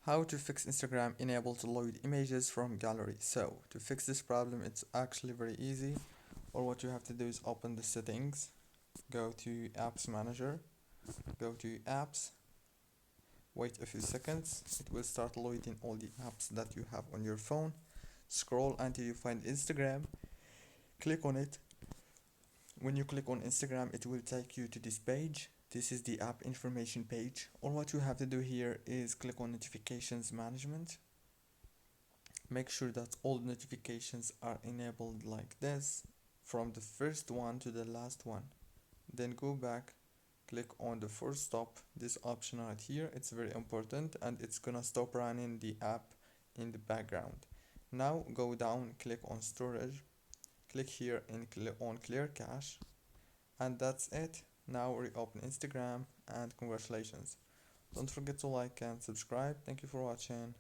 How to fix Instagram enable to load images from gallery. So to fix this problem, it's actually very easy. Or what you have to do is open the settings, go to apps manager, go to apps, wait a few seconds, it will start loading all the apps that you have on your phone. Scroll until you find Instagram, click on it. When you click on Instagram, it will take you to this page. This is the app information page. All what you have to do here is click on notifications management. Make sure that all notifications are enabled like this, from the first one to the last one. Then go back, click on the force stop, this option right here. It's very important and it's gonna stop running the app in the background. Now go down, click on storage, click here and click on clear cache, and that's it. Now reopen Instagram, and congratulations. Don't forget to like and subscribe. Thank you for watching.